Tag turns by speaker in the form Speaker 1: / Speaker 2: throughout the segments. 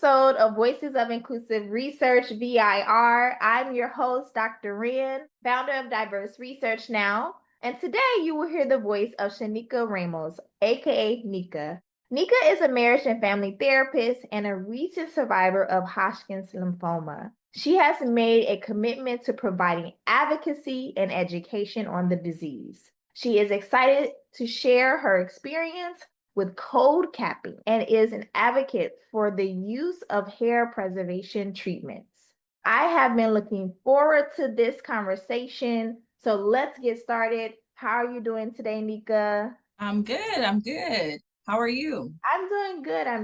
Speaker 1: episode of Voices of Inclusive Research, VIR. I'm your host, Dr. Ren, founder of Diverse Research Now. And today you will hear the voice of Chenyka Ramos, aka Nika. Nika is a marriage and family therapist and a recent survivor of Hodgkin's lymphoma. She has made a commitment to providing advocacy and education on the disease. She is excited to share her experience with cold capping and is an advocate for the use of hair preservation treatments. I have been looking forward to this conversation. So let's get started. How are you doing today, Nika?
Speaker 2: I'm good. How are you?
Speaker 1: I'm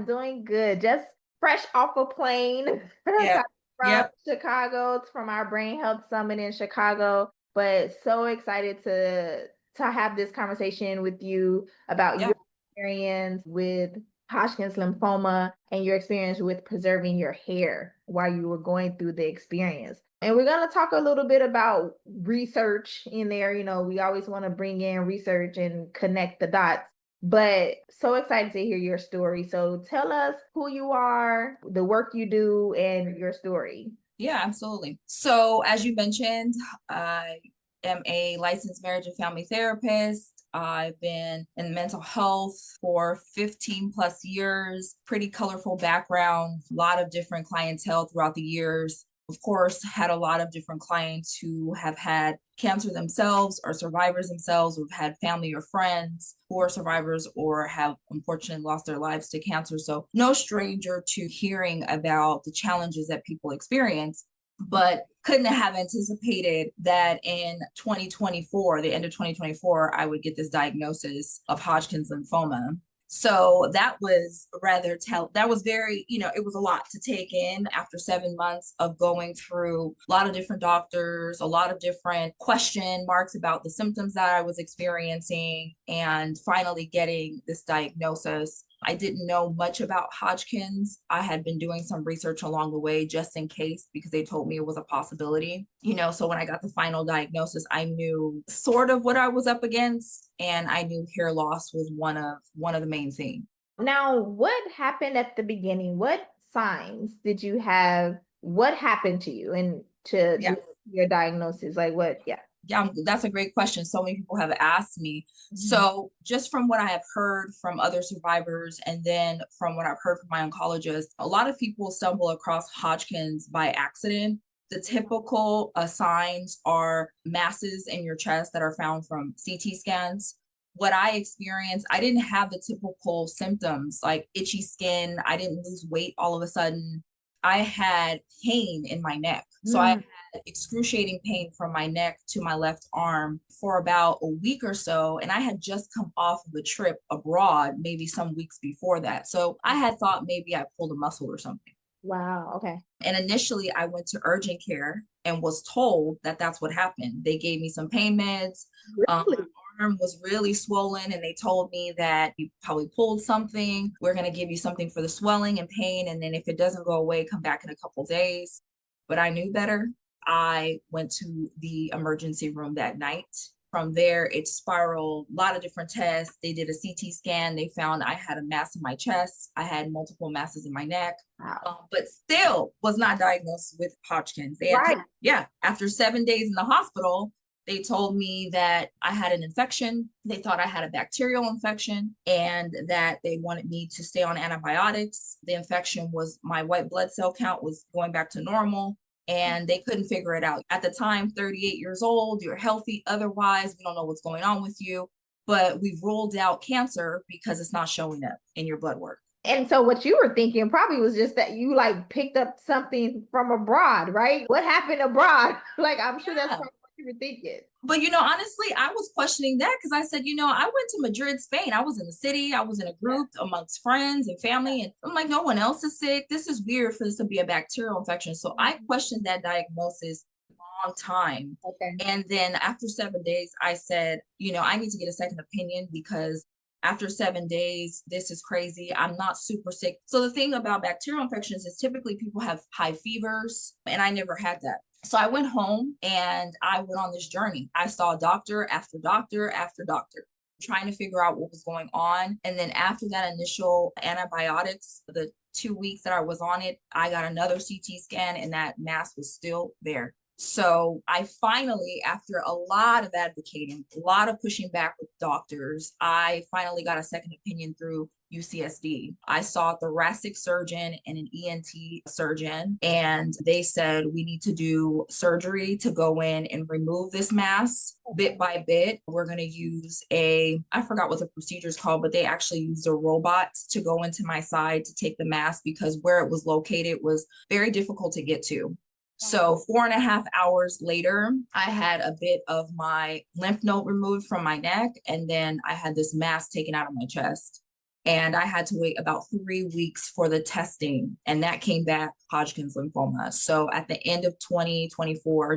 Speaker 1: doing good. Just fresh off a plane
Speaker 2: Yeah.
Speaker 1: from
Speaker 2: Yep.
Speaker 1: Chicago, from our Brain Health Summit in Chicago. But so excited to have this conversation with you about your
Speaker 2: Yeah.
Speaker 1: experience with Hodgkin's lymphoma and your experience with preserving your hair while you were going through the experience. And we're going to talk a little bit about research in there. You know, we always want to bring in research and connect the dots, but so excited to hear your story. So tell us who you are, the work you do, and your story.
Speaker 2: Yeah, absolutely. So as you mentioned, I am a licensed marriage and family therapist. I've been in mental health for 15 plus years, pretty colorful background, a lot of different clientele throughout the years. Of course, had a lot of different clients who have had cancer themselves or survivors themselves, who've had family or friends who are survivors or have unfortunately lost their lives to cancer. So no stranger to hearing about the challenges that people experience, but couldn't have anticipated that in 2024, the end of 2024, I would get this diagnosis of Hodgkin's lymphoma. So that was that was very, it was a lot to take in after 7 months of going through a lot of different doctors, a lot of different question marks about the symptoms that I was experiencing, and finally getting this diagnosis. I didn't know much about Hodgkin's. I had been doing some research along the way just in case because they told me it was a possibility. So when I got the final diagnosis, I knew sort of what I was up against, and I knew hair loss was one of the main things.
Speaker 1: Now, what happened at the beginning? What signs did you have? What happened to you and to
Speaker 2: Yeah.
Speaker 1: your diagnosis? Like what? Yeah.
Speaker 2: Yeah, that's a great question. So many people have asked me. So just from what I have heard from other survivors, and then from what I've heard from my oncologist, a lot of people stumble across Hodgkin's by accident. The typical signs are masses in your chest that are found from CT scans. What I experienced, I didn't have the typical symptoms like itchy skin. I didn't lose weight all of a sudden. I had pain in my neck. So I excruciating pain from my neck to my left arm for about a week or so. And I had just come off of a trip abroad, maybe some weeks before that. So I had thought maybe I pulled a muscle or something.
Speaker 1: Wow. Okay.
Speaker 2: And initially, I went to urgent care and was told that that's what happened. They gave me some pain meds.
Speaker 1: Really?
Speaker 2: My arm was really swollen, and they told me that you probably pulled something. We're going to give you something for the swelling and pain. And then if it doesn't go away, come back in a couple days. But I knew better. I went to the emergency room that night. From there, it spiraled, a lot of different tests. They did a CT scan. They found I had a mass in my chest. I had multiple masses in my neck,
Speaker 1: Wow.
Speaker 2: but still was not diagnosed with Hodgkin's. They had,
Speaker 1: Right.
Speaker 2: yeah, after 7 days in the hospital, they told me that I had an infection. They thought I had a bacterial infection and that they wanted me to stay on antibiotics. The infection was my white blood cell count was going back to normal, and they couldn't figure it out. At the time, 38 years old, you're healthy. Otherwise, we don't know what's going on with you, but we've ruled out cancer because it's not showing up in your blood work.
Speaker 1: And so what you were thinking probably was just that you like picked up something from abroad, right? What happened abroad? Like I'm sure that's
Speaker 2: Yeah.
Speaker 1: probably what you were thinking.
Speaker 2: But honestly, I was questioning that because I said, I went to Madrid, Spain. I was in the city. I was in a group amongst friends and family. And I'm like, no one else is sick. This is weird for this to be a bacterial infection. So I questioned that diagnosis a long time.
Speaker 1: Okay.
Speaker 2: And then after 7 days, I said, I need to get a second opinion because after 7 days, this is crazy. I'm not super sick. So the thing about bacterial infections is typically people have high fevers, and I never had that. So I went home and I went on this journey. I saw doctor after doctor after doctor, trying to figure out what was going on. And then after that initial antibiotics, the 2 weeks that I was on it, I got another CT scan and that mass was still there. So I finally, after a lot of advocating, a lot of pushing back with doctors, I finally got a second opinion through UCSD. I saw a thoracic surgeon and an ENT surgeon, and they said we need to do surgery to go in and remove this mass bit by bit. We're going to use I forgot what the procedure is called, but they actually used a robot to go into my side to take the mass because where it was located was very difficult to get to. So 4.5 hours later, I had a bit of my lymph node removed from my neck, and then I had this mass taken out of my chest. And I had to wait about 3 weeks for the testing, and that came back Hodgkin's lymphoma. So at the end of 2024,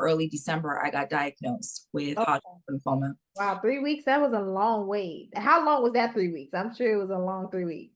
Speaker 2: early December, I got diagnosed with
Speaker 1: Okay.
Speaker 2: Hodgkin's lymphoma.
Speaker 1: Wow, 3 weeks, that was a long wait. How long was that 3 weeks? I'm sure it was a long 3 weeks.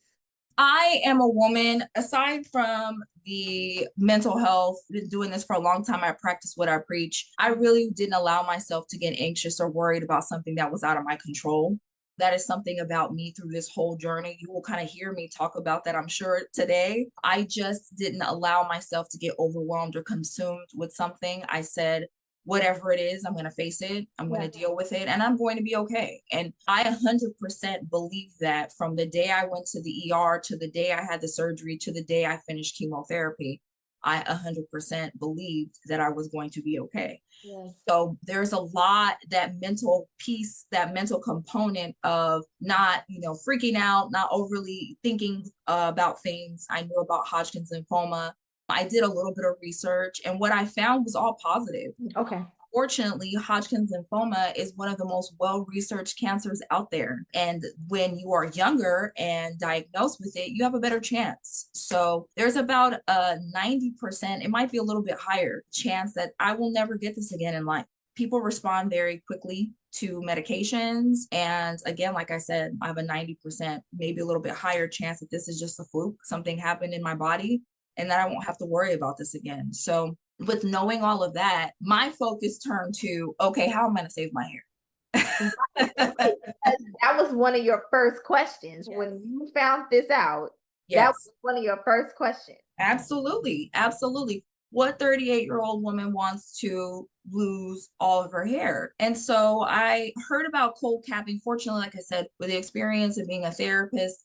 Speaker 2: I am a woman, aside from the mental health, been doing this for a long time. I practice what I preach. I really didn't allow myself to get anxious or worried about something that was out of my control. That is something about me through this whole journey. You will kind of hear me talk about that, I'm sure, today. I just didn't allow myself to get overwhelmed or consumed with something. I said, whatever it is, I'm going to face it. I'm going to deal with it, and I'm going to be okay. And I 100% believe that from the day I went to the ER to the day I had the surgery to the day I finished chemotherapy, I 100% believed that I was going to be okay.
Speaker 1: Yes.
Speaker 2: So there's a lot, that mental piece, that mental component of not, freaking out, not overly thinking about things. I knew about Hodgkin's lymphoma. I did a little bit of research, and what I found was all positive.
Speaker 1: Okay.
Speaker 2: Fortunately, Hodgkin's lymphoma is one of the most well-researched cancers out there. And when you are younger and diagnosed with it, you have a better chance. So there's about a 90%, it might be a little bit higher, chance that I will never get this again in life. People respond very quickly to medications. And again, like I said, I have a 90%, maybe a little bit higher chance that this is just a fluke, something happened in my body, and that I won't have to worry about this again. So with knowing all of that, my focus turned to, okay, how am I going to save my hair?
Speaker 1: That was one of your first questions.
Speaker 2: Yes.
Speaker 1: When you found this out, that
Speaker 2: Yes,
Speaker 1: was one of your first questions.
Speaker 2: absolutely. Absolutely. What 38-year-old woman wants to lose all of her hair? And so I heard about cold capping. Fortunately, like I said, with the experience of being a therapist,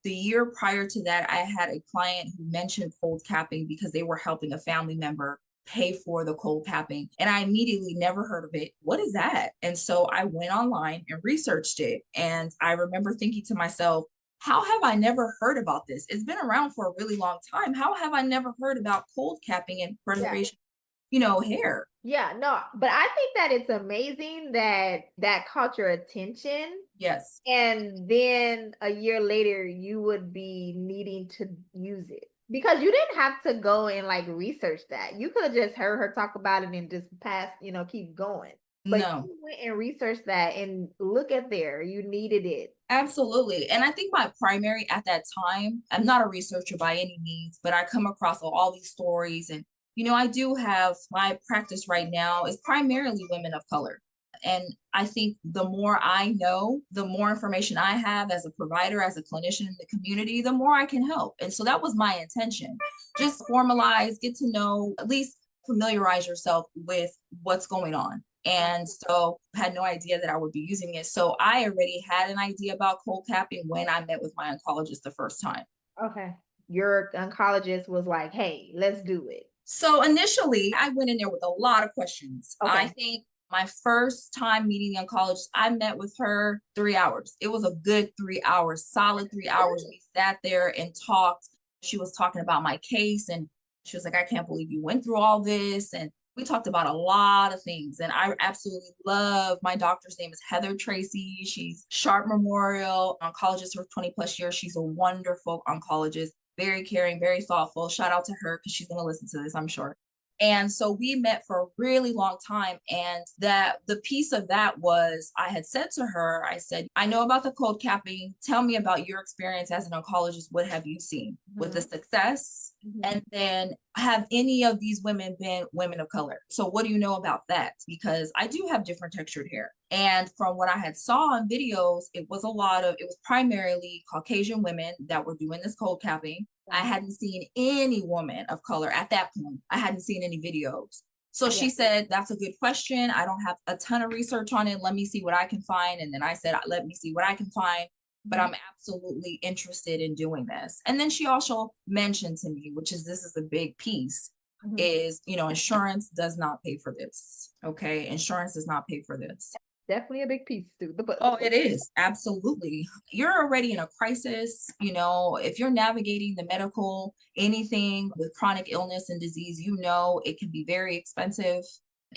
Speaker 2: the year prior to that, I had a client who mentioned cold capping because they were helping a family member pay for the cold capping. And I immediately never heard of it. What is that? And so I went online and researched it. And I remember thinking to myself, how have I never heard about this? It's been around for a really long time. How have I never heard about cold capping and preservation, hair?
Speaker 1: Yeah, no, but I think that it's amazing that that caught your attention.
Speaker 2: Yes.
Speaker 1: And then a year later, you would be needing to use it because you didn't have to go and like research that. You could have just heard her talk about it and just keep going. But
Speaker 2: No.
Speaker 1: you went and researched that, and look at there, you needed it.
Speaker 2: Absolutely. And I think my primary at that time, I'm not a researcher by any means, but I come across all these stories. And, I do have my practice right now is primarily women of color. And I think the more I know, the more information I have as a provider, as a clinician in the community, the more I can help. And so that was my intention. Just formalize, get to know, at least familiarize yourself with what's going on. And so I had no idea that I would be using it. So I already had an idea about cold capping when I met with my oncologist the first time.
Speaker 1: Okay. Your oncologist was like, hey, let's do it.
Speaker 2: So initially, I went in there with a lot of questions.
Speaker 1: Okay.
Speaker 2: I think my first time meeting the oncologist, I met with her 3 hours. It was a good 3 hours, solid 3 hours. We sat there and talked. She was talking about my case, and she was like, I can't believe you went through all this. And we talked about a lot of things. And I absolutely love, my doctor's name is Heather Tracy. She's Sharp Memorial oncologist for 20 plus years. She's a wonderful oncologist, very caring, very thoughtful. Shout out to her because she's going to listen to this, I'm sure. And so we met for a really long time. And that the piece of that was I had said to her, I said, I know about the cold capping. Tell me about your experience as an oncologist. What have you seen with the success? And then have any of these women been women of color? So what do you know about that? Because I do have different textured hair. And from what I had saw on videos, it was primarily Caucasian women that were doing this cold capping. I hadn't seen any woman of color at that point. I hadn't seen any videos. So she said, that's a good question. I don't have a ton of research on it. Let me see what I can find. And then I said, let me see what I can find. But I'm absolutely interested in doing this. And then she also mentioned to me, this is a big piece, is, insurance does not pay for this. Okay. Insurance does not pay for this.
Speaker 1: Definitely a big piece to the book.
Speaker 2: Oh, it is. Absolutely. You're already in a crisis. If you're navigating the medical, anything with chronic illness and disease, it can be very expensive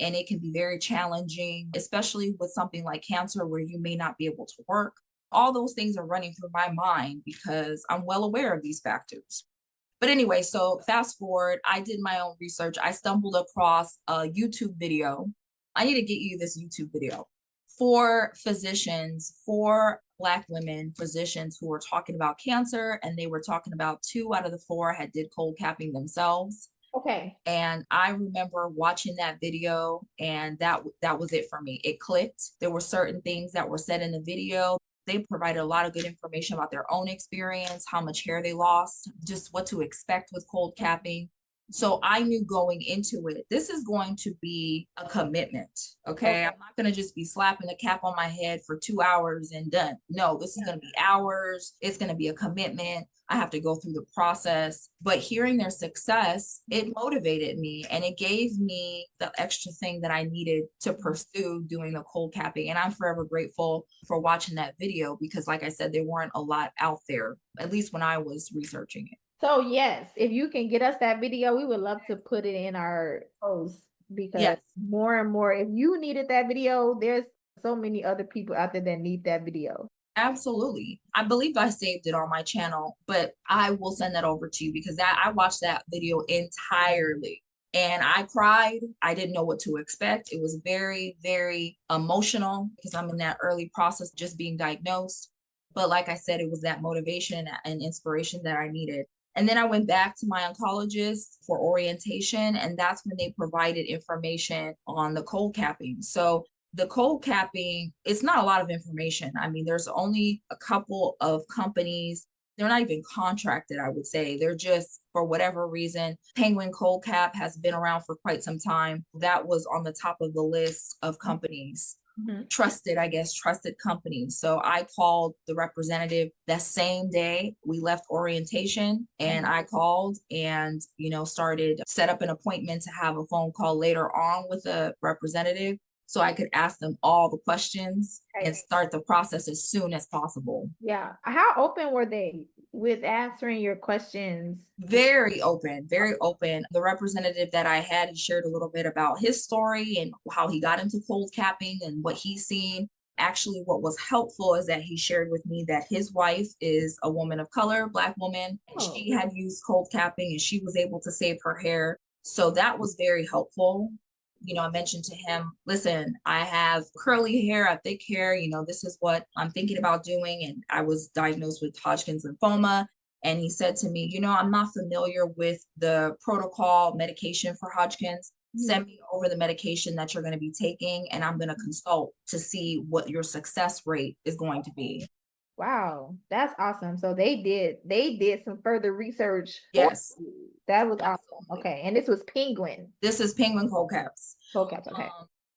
Speaker 2: and it can be very challenging, especially with something like cancer where you may not be able to work. All those things are running through my mind because I'm well aware of these factors. But anyway, so fast forward, I did my own research. I stumbled across a YouTube video. I need to get you this YouTube video. 4 physicians, 4 Black women physicians who were talking about cancer, and they were talking about 2 out of the 4 had did cold capping themselves.
Speaker 1: Okay.
Speaker 2: And I remember watching that video, and that was it for me. It clicked. There were certain things that were said in the video. They provided a lot of good information about their own experience, how much hair they lost, just what to expect with cold capping. So I knew going into it, this is going to be a commitment. Okay. I'm not going to just be slapping a cap on my head for 2 hours and done. No, this is going to be hours. It's going to be a commitment. I have to go through the process. But hearing their success, it motivated me and it gave me the extra thing that I needed to pursue doing the cold capping. And I'm forever grateful for watching that video because, like I said, there weren't a lot out there, at least when I was researching it.
Speaker 1: So yes, if you can get us that video, we would love to put it in our post because more and more, if you needed that video, there's so many other people out there that need that video.
Speaker 2: Absolutely. I believe I saved it on my channel, but I will send that over to you because I watched that video entirely and I cried. I didn't know what to expect. It was very, very emotional because I'm in that early process, just being diagnosed. But like I said, it was that motivation and inspiration that I needed. And then I went back to my oncologist for orientation, and that's when they provided information on the cold capping. So the cold capping, it's not a lot of information. I mean, there's only a couple of companies. They're not even contracted, I would say. They're just, for whatever reason, Penguin Cold Cap has been around for quite some time. That was on the top of the list of companies. Trusted companies. So I called the representative that same day we left orientation and I called and, started set up an appointment to have a phone call later on with a representative so I could ask them all the questions and start the process as soon as possible.
Speaker 1: Yeah. How open were they with answering your questions?
Speaker 2: Very open, very open. The representative that I had, he shared a little bit about his story and how he got into cold capping and what he's seen. Actually, what was helpful is that he shared with me that his wife is a woman of color, Black woman, and she had used cold capping and she was able to save her hair. So that was very helpful. I mentioned to him, listen, I have curly hair, I have thick hair, this is what I'm thinking about doing. And I was diagnosed with Hodgkin's lymphoma. And he said to me, I'm not familiar with the protocol medication for Hodgkin's. Send me over the medication that you're going to be taking, and I'm going to consult to see what your success rate is going to be.
Speaker 1: Wow, that's awesome. So they did some further research.
Speaker 2: Yes.
Speaker 1: That was awesome. Okay. And this was Penguin.
Speaker 2: This is Penguin Cold Caps.
Speaker 1: Cold Caps, okay.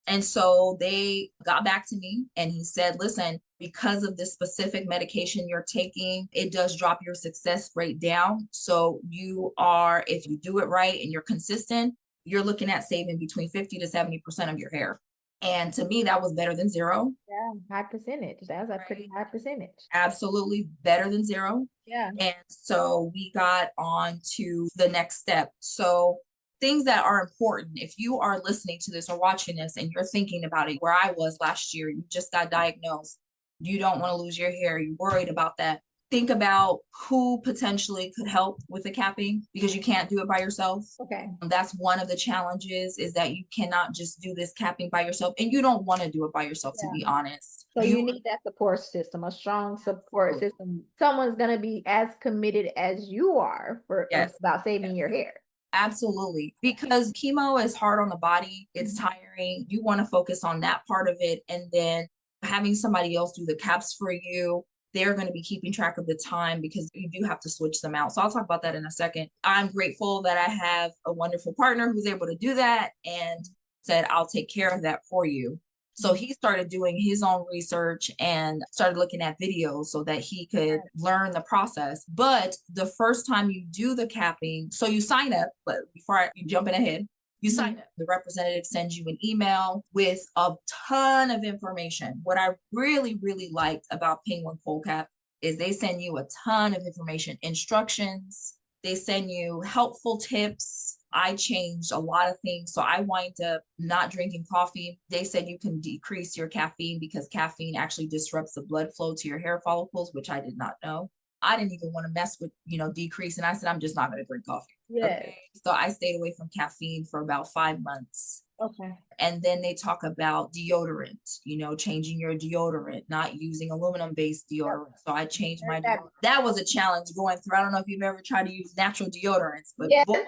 Speaker 2: And so they got back to me and he said, listen, because of this specific medication you're taking, it does drop your success rate down. So if you do it right and you're consistent, you're looking at saving between 50 to 70% of your hair. And to me, that was better than zero.
Speaker 1: Yeah, high percentage. That was a pretty high percentage.
Speaker 2: Absolutely better than zero.
Speaker 1: Yeah.
Speaker 2: And so we got on to the next step. So things that are important, if you are listening to this or watching this and you're thinking about it, where I was last year, you just got diagnosed, you don't want to lose your hair, you're worried about that. think about who potentially could help with the capping because you can't do it by yourself.
Speaker 1: Okay.
Speaker 2: That's one of the challenges is that you cannot just do this capping by yourself, and you don't want to do it by yourself, to be honest.
Speaker 1: So you need that support system, a strong support system. Someone's going to be as committed as you are for about saving your hair.
Speaker 2: Absolutely. Because chemo is hard on the body. It's tiring. You want to focus on that part of it. And then having somebody else do the caps for you, they're going to be keeping track of the time because you do have to switch them out. So I'll talk about that in a second. I'm grateful that I have a wonderful partner who's able to do that and said, I'll take care of that for you. So he started doing his own research and started looking at videos so that he could learn the process. But the first time you do the capping, so you sign up, but before you jump in ahead, you sign up. The representative sends you an email with a ton of information. What I really, really liked about Penguin Cold Cap is they send you a ton of information, instructions. They send you helpful tips. I changed a lot of things. So I wind up not drinking coffee. They said you can decrease your caffeine because caffeine actually disrupts the blood flow to your hair follicles, which I did not know. I didn't even want to mess with, decrease. And I said, I'm just not going to drink coffee. Okay. So I stayed away from caffeine for about 5 months.
Speaker 1: Okay.
Speaker 2: And then they talk about deodorant, changing your deodorant, not using aluminum-based deodorant. So I changed my deodorant. That was a challenge going through. I don't know if you've ever tried to use natural deodorants, but boy,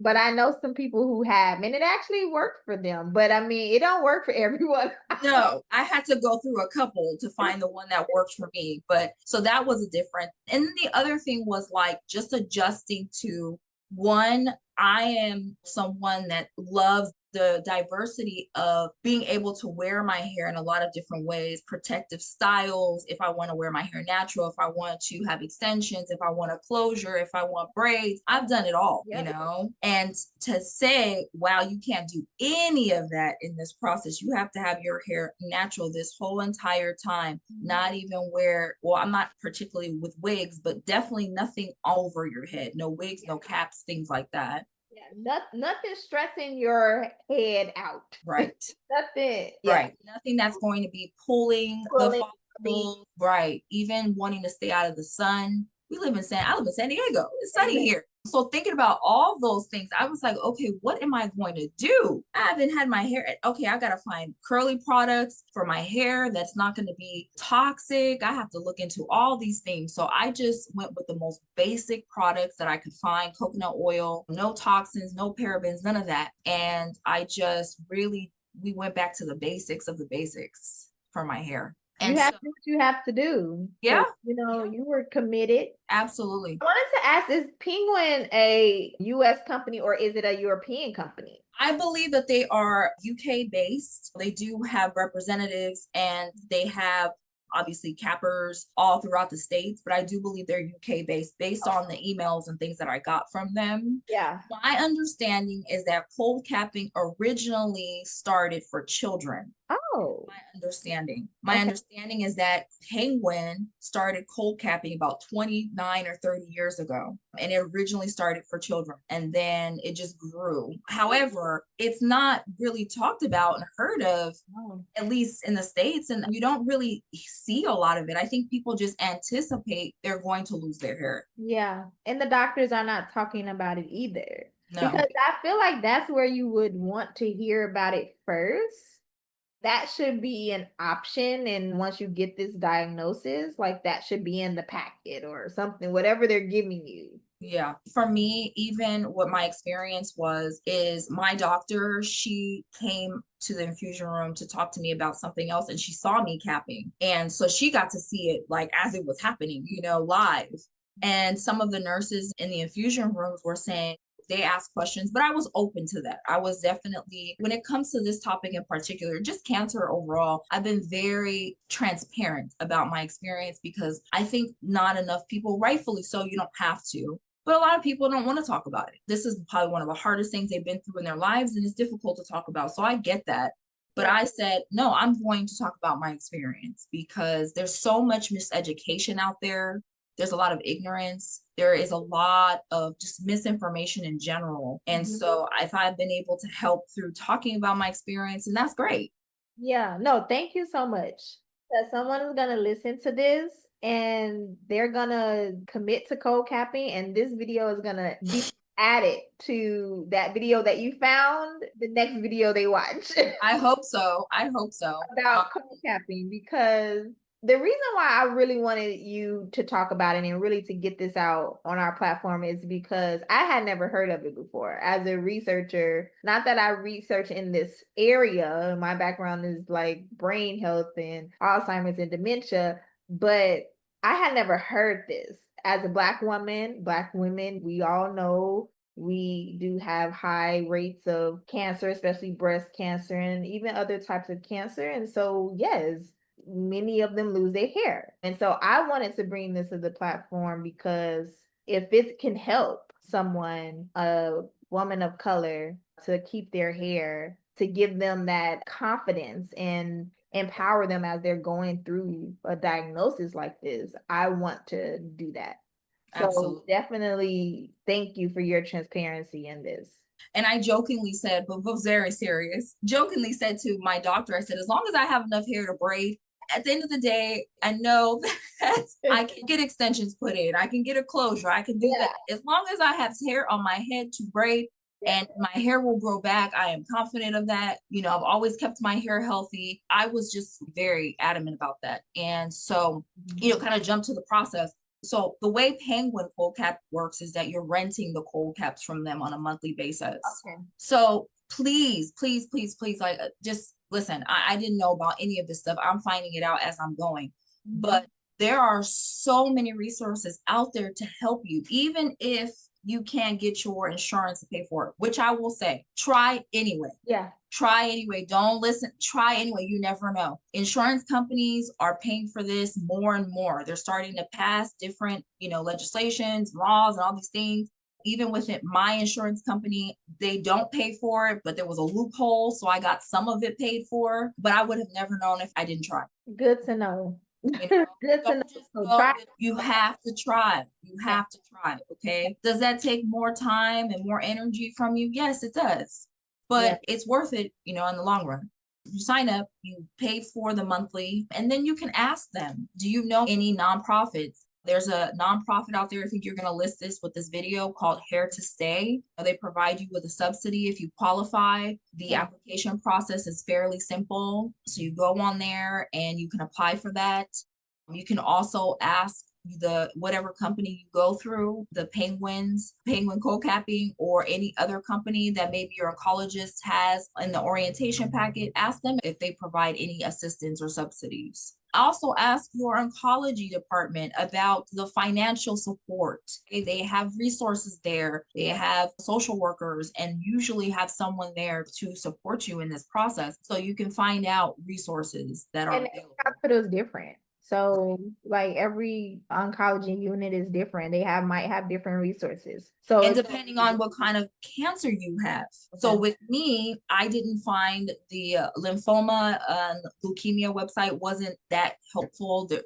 Speaker 1: But I know some people who have, and it actually worked for them. But I mean, it don't work for everyone.
Speaker 2: No, I had to go through a couple to find the one that worked for me. But so that was a different. And then the other thing was like just adjusting to one, I am someone that loves the diversity of being able to wear my hair in a lot of different ways, protective styles. If I want to wear my hair natural, if I want to have extensions, if I want a closure, if I want braids, I've done it all, and to say, wow, you can't do any of that in this process. You have to have your hair natural this whole entire time, not even wear, well, I'm not particularly with wigs, but definitely nothing over your head, no wigs, no caps, things like that.
Speaker 1: Nothing stressing your head out.
Speaker 2: Right.
Speaker 1: Nothing.
Speaker 2: Right. Nothing that's going to be pulling the follicles. Right. Even wanting to stay out of the sun. I live in San Diego. It's sunny here. So thinking about all those things, I was like, okay, what am I going to do? I haven't had my hair. Okay, I got to find curly products for my hair that's not going to be toxic. I have to look into all these things. So I just went with the most basic products that I could find, coconut oil, no toxins, no parabens, none of that. And I just we went back to the basics of the basics for my hair.
Speaker 1: And you have to do what you have to do.
Speaker 2: Yeah.
Speaker 1: You were committed.
Speaker 2: Absolutely.
Speaker 1: I wanted to ask, is Penguin a US company or is it a European company?
Speaker 2: I believe that they are UK based. They do have representatives and they have obviously cappers all throughout the States, but I do believe they're UK based on the emails and things that I got from them.
Speaker 1: Yeah.
Speaker 2: My understanding is that cold capping originally started for children.
Speaker 1: Oh.
Speaker 2: My understanding is that Penguin started cold capping about 29 or 30 years ago, and it originally started for children, and then it just grew. However, it's not really talked about and heard of, at least in the States, and you don't really see a lot of it. I think people just anticipate they're going to lose their hair.
Speaker 1: Yeah, and the doctors are not talking about it either.
Speaker 2: No.
Speaker 1: Because I feel like that's where you would want to hear about it first. That should be an option. And once you get this diagnosis, like that should be in the packet or something, whatever they're giving you.
Speaker 2: Yeah. For me, even what my experience is my doctor, she came to the infusion room to talk to me about something else and she saw me capping. And so she got to see it like as it was happening, live. And some of the nurses in the infusion rooms were saying, they asked questions, but I was open to that. I was definitely, when it comes to this topic in particular, just cancer overall, I've been very transparent about my experience because I think not enough people, rightfully so, you don't have to, but a lot of people don't want to talk about it. This is probably one of the hardest things they've been through in their lives, and it's difficult to talk about. So I get that. But I said, no, I'm going to talk about my experience because there's so much miseducation out there. There's a lot of ignorance. There is a lot of just misinformation in general. And so if I've been able to help through talking about my experience, and that's great.
Speaker 1: Yeah, no, thank you so much. That someone is going to listen to this and they're gonna commit to cold capping, and this video is gonna be added to that video that you found the next video they watch.
Speaker 2: I hope so. I hope so.
Speaker 1: About cold capping, because the reason why I really wanted you to talk about it and really to get this out on our platform is because I had never heard of it before. As a researcher, not that I research in this area, my background is like brain health and Alzheimer's and dementia, but I had never heard this. As a Black woman, Black women, we all know we do have high rates of cancer, especially breast cancer and even other types of cancer. And so, yes, many of them lose their hair. And so I wanted to bring this to the platform because if it can help someone, a woman of color, to keep their hair, to give them that confidence and empower them as they're going through a diagnosis like this, I want to do that. So
Speaker 2: Absolutely.
Speaker 1: definitely thank you for your transparency in this.
Speaker 2: And I jokingly said, but was very serious, jokingly said to my doctor, I said, as long as I have enough hair to braid, at the end of the day, I know that I can get extensions put in, I can get a closure, I can do
Speaker 1: Yeah.
Speaker 2: that. As long as I have hair on my head to braid and my hair will grow back, I am confident of that. You know, I've always kept my hair healthy. I was just very adamant about that. And so, kind of jump to the process. So the way Penguin Cold Cap works is that you're renting the cold caps from them on a monthly basis.
Speaker 1: Okay.
Speaker 2: So please, please, please, please, like, just listen. I didn't know about any of this stuff. I'm finding it out as I'm going. But there are so many resources out there to help you, even if you can't get your insurance to pay for it, which I will say, try anyway.
Speaker 1: Yeah.
Speaker 2: Try anyway. Don't listen. Try anyway. You never know. Insurance companies are paying for this more and more. They're starting to pass different, legislations, laws, and all these things. Even within my insurance company, they don't pay for it, but there was a loophole. So I got some of it paid for, but I would have never known if I didn't try.
Speaker 1: Good to know.
Speaker 2: You know,
Speaker 1: Good to know.
Speaker 2: don't just
Speaker 1: So
Speaker 2: go
Speaker 1: try.
Speaker 2: with, you have to try. You have to try. Okay. Does that take more time and more energy from you? Yes, it does.
Speaker 1: Yeah.
Speaker 2: But it's worth it, in the long run. You sign up, you pay for the monthly, and then you can ask them, do you know any nonprofits? There's a nonprofit out there, I think you're going to list this with this video, called Hair to Stay. They provide you with a subsidy if you qualify. The application process is fairly simple. So you go on there and you can apply for that. You can also ask whatever company you go through, the Penguin cold capping, or any other company that maybe your oncologist has in the orientation packet. Ask them if they provide any assistance or subsidies. Also ask your oncology department about the financial support. They have resources there. They have social workers and usually have someone there to support you in this process. So you can find out resources that are
Speaker 1: And
Speaker 2: available.
Speaker 1: hospital is different. So like every oncology unit is different. They might have different resources. So
Speaker 2: And depending on what kind of cancer you have. So with me, I didn't find the lymphoma and leukemia website wasn't that helpful. They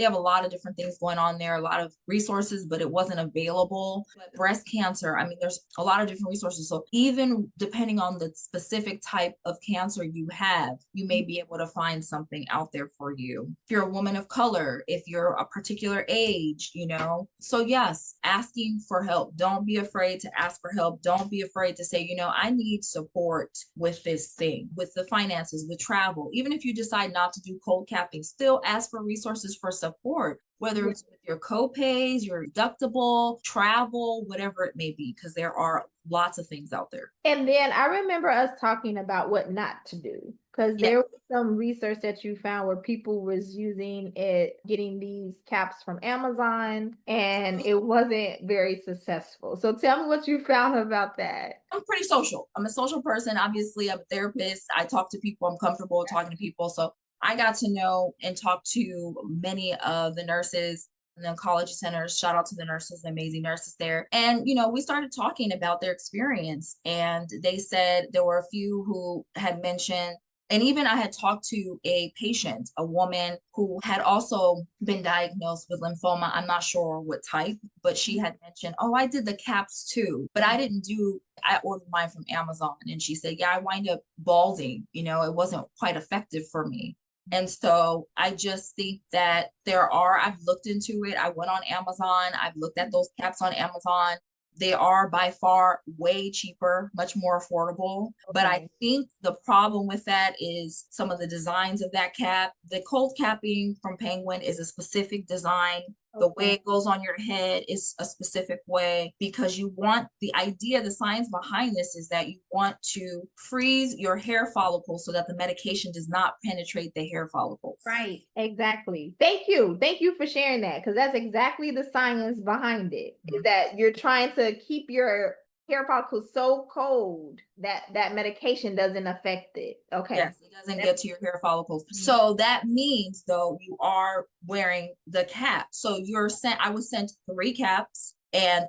Speaker 2: have a lot of different things going on there, a lot of resources, but it wasn't available. But breast cancer, I mean, there's a lot of different resources. So even depending on the specific type of cancer you have, you may be able to find something out there for you. If you're a woman of color, if you're a particular age, So yes, asking for help. Don't be afraid to ask for help. Don't be afraid to say, I need support with this thing, with the finances, with travel. Even if you decide not to do cold capping, still ask for resources for support, whether it's with your co-pays, your deductible, travel, whatever it may be, because there are lots of things out there.
Speaker 1: And then I remember us talking about what not to do, because there was some research that you found where people was using it, getting these caps from Amazon, and it wasn't very successful. So tell me what you found about that.
Speaker 2: I'm pretty social. I'm a social person. Obviously, I'm a therapist. I talk to people. I'm comfortable talking to people. So I got to know and talk to many of the nurses in the oncology centers. Shout out to the nurses, the amazing nurses there. And, we started talking about their experience. And they said there were a few who had mentioned, and even I had talked to a patient, a woman who had also been diagnosed with lymphoma. I'm not sure what type, but she had mentioned, oh, I did the caps too, but I ordered mine from Amazon. And she said, yeah, I wind up balding. It wasn't quite effective for me. And so I just think that I've looked into it. I went on Amazon. I've looked at those caps on Amazon. They are by far way cheaper, much more affordable. But I
Speaker 1: Okay.
Speaker 2: think the problem with that is some of the designs of that cap. The cold capping from Penguin is a specific design. The way
Speaker 1: Okay.
Speaker 2: it goes on your head is a specific way because the science behind this is that you want to freeze your hair follicles so that the medication does not penetrate the hair follicles.
Speaker 1: Right, exactly. Thank you. Thank you for sharing that because that's exactly the science behind it. Is that you're trying to keep your hair follicles so cold that that medication doesn't affect it. Okay.
Speaker 2: Yes, it doesn't get to your hair follicles. So that means though you are wearing the cap. So I was sent 3 caps and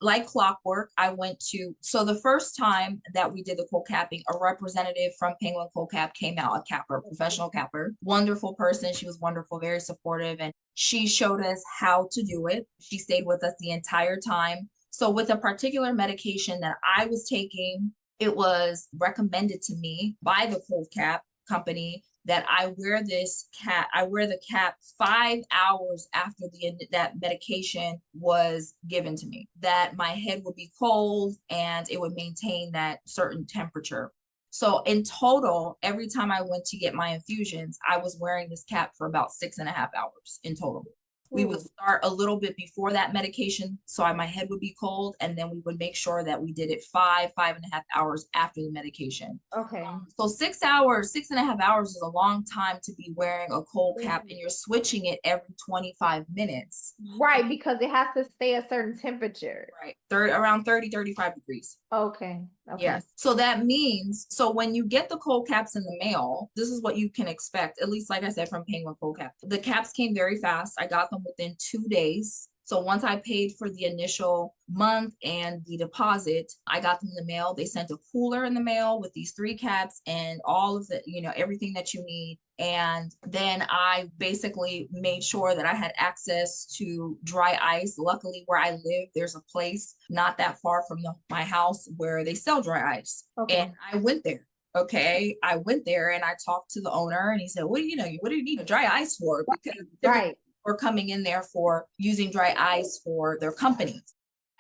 Speaker 2: like clockwork, I went to, so the first time that we did the cold capping, a representative from Penguin Cold Cap came out, a capper, professional capper, wonderful person. She was wonderful, very supportive, and she showed us how to do it. She stayed with us the entire time. So with a particular medication that I was taking, it was recommended to me by the cold cap company that I wear the cap 5 hours after that medication was given to me, that my head would be cold and it would maintain that certain temperature. So in total, every time I went to get my infusions, I was wearing this cap for about 6.5 hours in total. We would start a little bit before that medication, so my head would be cold, and then we would make sure that we did it 5.5 hours after the medication.
Speaker 1: Okay.
Speaker 2: So 6 hours, 6.5 hours is a long time to be wearing a cold cap, and you're switching it every 25 minutes.
Speaker 1: Right, because it has to stay a certain temperature.
Speaker 2: Right, around 30, 35 degrees.
Speaker 1: Okay. Okay.
Speaker 2: Yes. So that means, so when you get the cold caps in the mail, this is what you can expect, at least like I said, from Penguin Cold Cap. The caps came very fast. I got them within 2 days. So once I paid for the initial month and the deposit, I got them in the mail. They sent a cooler in the mail with these 3 caps and all of the, everything that you need. And then I basically made sure that I had access to dry ice. Luckily, where I live, there's a place not that far from my house where they sell dry ice.
Speaker 1: Okay.
Speaker 2: And I went there. Okay. I went there and I talked to the owner and he said, what do you need dry ice for? Because
Speaker 1: Right.
Speaker 2: we're coming in there for using dry ice for their company.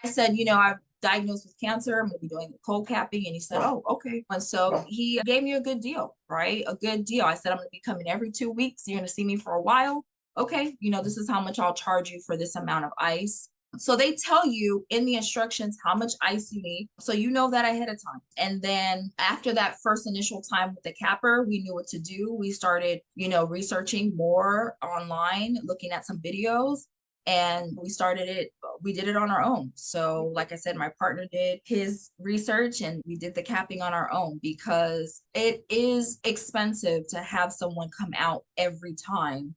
Speaker 2: I said, I've diagnosed with cancer. I'm going to be doing the cold capping. And he said, oh, okay. And so he gave me a good deal, right? A good deal. I said, I'm going to be coming every 2 weeks. You're going to see me for a while. Okay. This is how much I'll charge you for this amount of ice. So they tell you in the instructions how much ice you need. So you know that ahead of time. And then after that first initial time with the capper, we knew what to do. We started, researching more online, looking at some videos. And we did it on our own. So like I said, my partner did his research and we did the capping on our own because it is expensive to have someone come out every time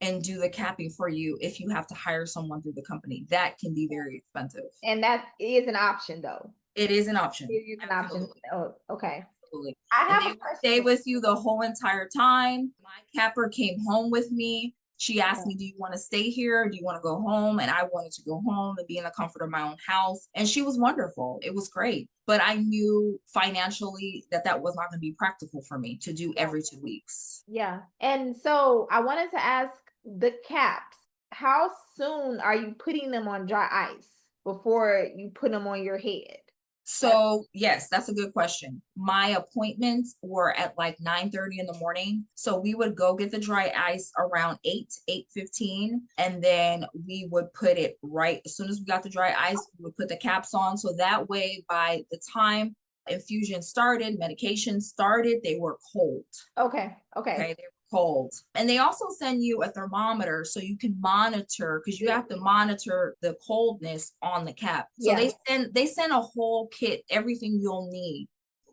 Speaker 2: and do the capping for you if you have to hire someone through the company. That can be very expensive.
Speaker 1: And that is an option though.
Speaker 2: It is an option.
Speaker 1: It is an option. Oh, okay.
Speaker 2: Absolutely.
Speaker 1: I have
Speaker 2: a question. Stay with you the whole entire time. My capper came home with me. She asked me, do you want to stay here? Do you want to go home? And I wanted to go home and be in the comfort of my own house. And she was wonderful. It was great. But I knew financially that was not going to be practical for me to do every 2 weeks.
Speaker 1: Yeah. And so I wanted to ask the caps, how soon are you putting them on dry ice before you put them on your head?
Speaker 2: So yes, that's a good question. My appointments were at like 9:30 in the morning. So we would go get the dry ice around 8:15. And then we would put it right as soon as we got the dry ice, we would put the caps on. So that way, by the time infusion started, medication started, they were cold.
Speaker 1: Okay.
Speaker 2: Okay. They were cold. And they also send you a thermometer so you can monitor, because you have to monitor the coldness on the cap. So they send a whole kit, everything you'll need.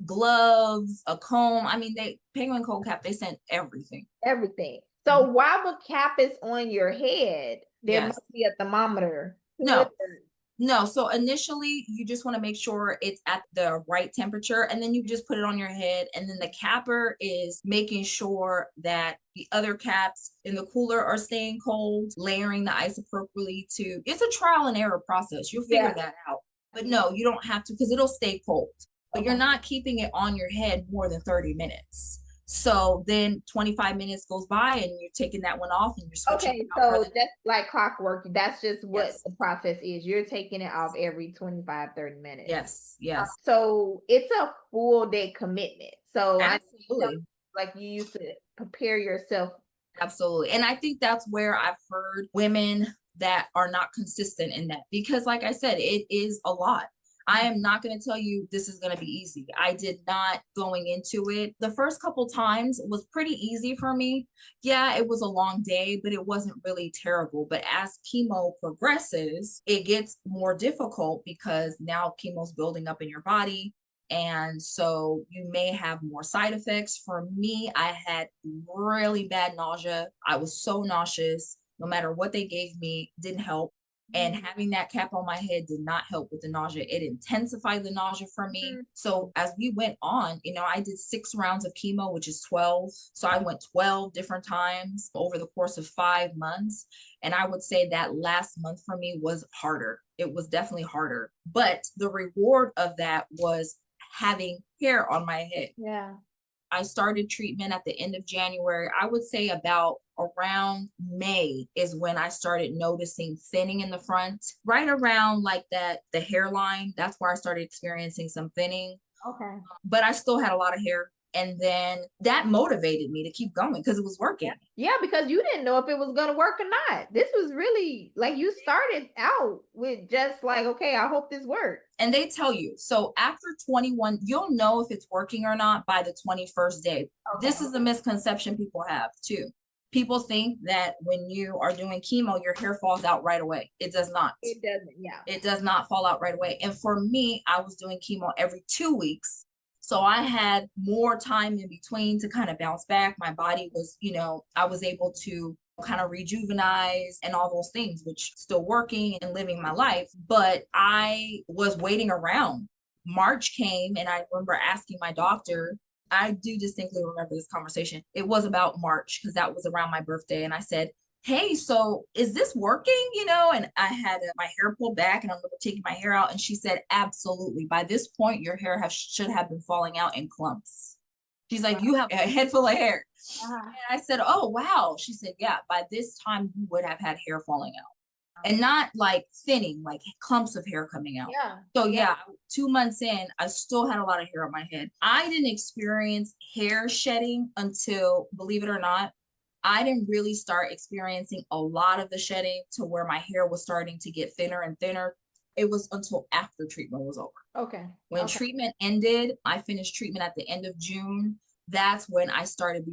Speaker 2: Gloves, a comb. I mean, Penguin Cold Cap, they sent everything.
Speaker 1: Everything. So while the cap is on your head, there must be a thermometer.
Speaker 2: No, so initially you just want to make sure it's at the right temperature and then you just put it on your head. And then the capper is making sure that the other caps in the cooler are staying cold, layering the ice appropriately it's a trial and error process. You'll figure that out. But no, you don't have to because it'll stay cold. But you're not keeping it on your head more than 30 minutes. So then 25 minutes goes by and you're taking that one off and you're switching
Speaker 1: Okay,
Speaker 2: it out for
Speaker 1: so
Speaker 2: the
Speaker 1: that's like clockwork. That's just what
Speaker 2: yes,
Speaker 1: the process is. You're taking it off every 25, 30 minutes.
Speaker 2: yes, yes,
Speaker 1: So it's a full day commitment. So I
Speaker 2: absolutely.
Speaker 1: like you used to prepare yourself.
Speaker 2: Absolutely. And I think that's where I've heard women that are not consistent in that because, like I said, it is a lot. I am not going to tell you this is going to be easy. I did not going into it. The first couple times was pretty easy for me. Yeah, it was a long day, but it wasn't really terrible. But as chemo progresses, it gets more difficult because now chemo's building up in your body. And so you may have more side effects. For me, I had really bad nausea. I was so nauseous. No matter what they gave me, didn't help. And having that cap on my head did not help with the nausea. It intensified the nausea for me.
Speaker 1: Mhm.
Speaker 2: So as we went on, I did 6 rounds of chemo, which is 12. So I went 12 different times over the course of 5 months. And I would say that last month for me was harder. It was definitely harder. But the reward of that was having hair on my head.
Speaker 1: Yeah.
Speaker 2: I started treatment at the end of January. I would say about around May is when I started noticing thinning in the front, right around like that, the hairline. That's where I started experiencing some thinning,
Speaker 1: Okay.
Speaker 2: but I still had a lot of hair. And then that motivated me to keep going because it was working.
Speaker 1: Yeah, because you didn't know if it was going to work or not. This was really like you started out with just like, okay, I hope this works.
Speaker 2: And they tell you, so after 21, you'll know if it's working or not by the 21st day. This
Speaker 1: Okay.
Speaker 2: is a misconception people have too. People think that when you are doing chemo, your hair falls out right away. It does not.
Speaker 1: It doesn't. Yeah.
Speaker 2: It does not fall out right away. And for me, I was doing chemo every 2 weeks. So I had more time in between to kind of bounce back. My body was, I was able to kind of rejuvenize and all those things, which still working and living my life. But I was waiting around. March came and I remember asking my doctor, I do distinctly remember this conversation. It was about March because that was around my birthday. And I said, hey, so is this working? And I had my hair pulled back and I remember taking my hair out. And she said, absolutely. By this point, your hair should have been falling out in clumps. She's like, you have a head full of hair.
Speaker 1: Uh-huh.
Speaker 2: And I said, oh, wow. She said, yeah, by this time, you would have had hair falling out and not like thinning, like clumps of hair coming out.
Speaker 1: Yeah.
Speaker 2: So yeah, 2 months in, I still had a lot of hair on my head. I didn't experience hair shedding until, believe it or not, I didn't really start experiencing a lot of the shedding to where my hair was starting to get thinner and thinner. It was until after treatment was over.
Speaker 1: Okay.
Speaker 2: When treatment ended, I finished treatment at the end of June. That's when I started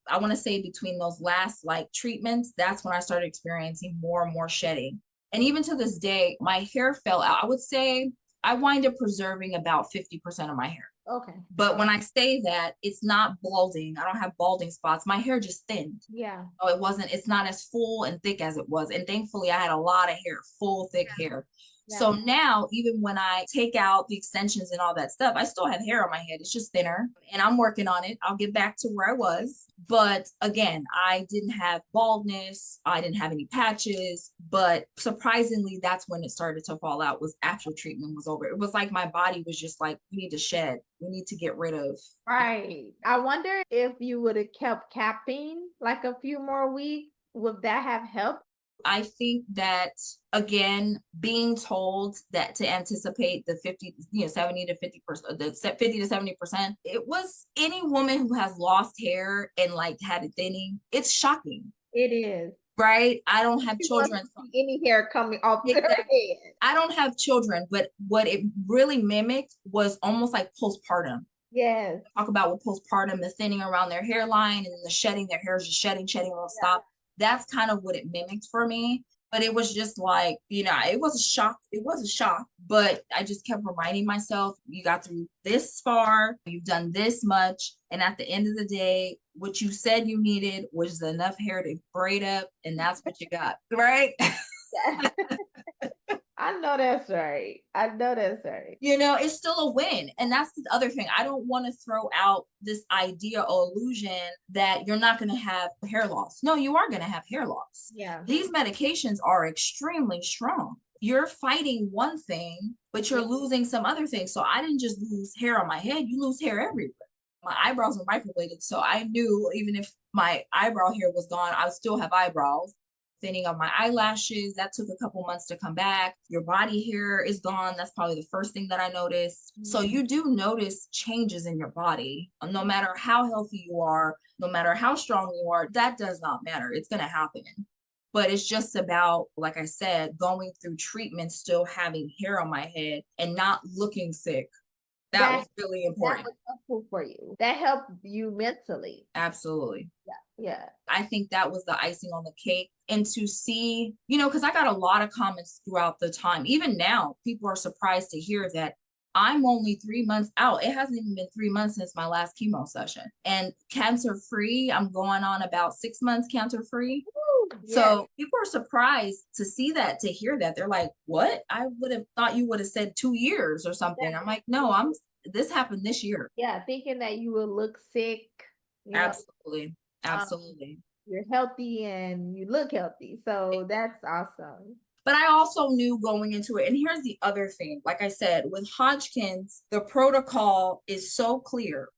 Speaker 2: I want to say between those last treatments, that's when I started experiencing more and more shedding. And even to this day, my hair fell out. I would say I wind up preserving about 50% of my hair.
Speaker 1: Okay.
Speaker 2: But when I say that, it's not balding. I don't have balding spots. My hair just thinned.
Speaker 1: Yeah.
Speaker 2: So it's not as full and thick as it was. And thankfully I had a lot of hair, full, thick hair.
Speaker 1: Yeah.
Speaker 2: So now, even when I take out the extensions and all that stuff, I still have hair on my head. It's just thinner and I'm working on it. I'll get back to where I was. But again, I didn't have baldness. I didn't have any patches. But surprisingly, that's when it started to fall out, was after treatment was over. It was like my body was just like, we need to shed. We need to get rid of.
Speaker 1: Right. I wonder if you would have kept capping like a few more weeks, would that have helped?
Speaker 2: I think that, again, being told that to anticipate the 70 to 50%, the 50 to 70%, it was any woman who has lost hair and had it thinning, it's shocking.
Speaker 1: It is.
Speaker 2: Right? I don't have
Speaker 1: You
Speaker 2: children.
Speaker 1: won't see any hair coming off their
Speaker 2: Exactly.
Speaker 1: head.
Speaker 2: I don't have children, but what it really mimicked was almost like postpartum.
Speaker 1: Yes.
Speaker 2: Talk about with postpartum, the thinning around their hairline and the shedding, their hair is just shedding, won't stop. That's kind of what it mimicked for me. But it was just like, it was a shock. It was a shock. But I just kept reminding myself, you got through this far, you've done this much. And at the end of the day, what you said you needed was enough hair to braid up. And that's what you got. Right?
Speaker 1: I know that's right. I know that's right.
Speaker 2: It's still a win. And that's the other thing. I don't want to throw out this idea or illusion that you're not going to have hair loss. No, you are going to have hair loss.
Speaker 1: Yeah.
Speaker 2: These medications are extremely strong. You're fighting one thing, but you're losing some other things. So I didn't just lose hair on my head. You lose hair everywhere. My eyebrows were microbladed, so I knew even if my eyebrow hair was gone, I would still have eyebrows. Thinning of my eyelashes, that took a couple months to come back. Your body hair is gone. That's probably the first thing that I noticed. So you do notice changes in your body. No matter how healthy you are, no matter how strong you are, that does not matter. It's going to happen. But it's just about, like I said, going through treatment, still having hair on my head and not looking sick. That was really
Speaker 1: That
Speaker 2: important.
Speaker 1: was helpful for you. That helped you mentally.
Speaker 2: Absolutely.
Speaker 1: Yeah.
Speaker 2: I think that was the icing on the cake. And to see, because I got a lot of comments throughout the time. Even now, people are surprised to hear that I'm only 3 months out. It hasn't even been 3 months since my last chemo session. And cancer free, I'm going on about 6 months cancer free. So people are surprised to see that, to hear that. They're like, what? I would have thought you would have said 2 years or something. I'm like, no, this happened this year.
Speaker 1: Yeah, thinking that you will look sick,
Speaker 2: Absolutely. Absolutely.
Speaker 1: You're healthy and you look healthy. So that's awesome.
Speaker 2: But I also knew going into it, and here's the other thing, like I said, with Hodgkin's, the protocol is so clear.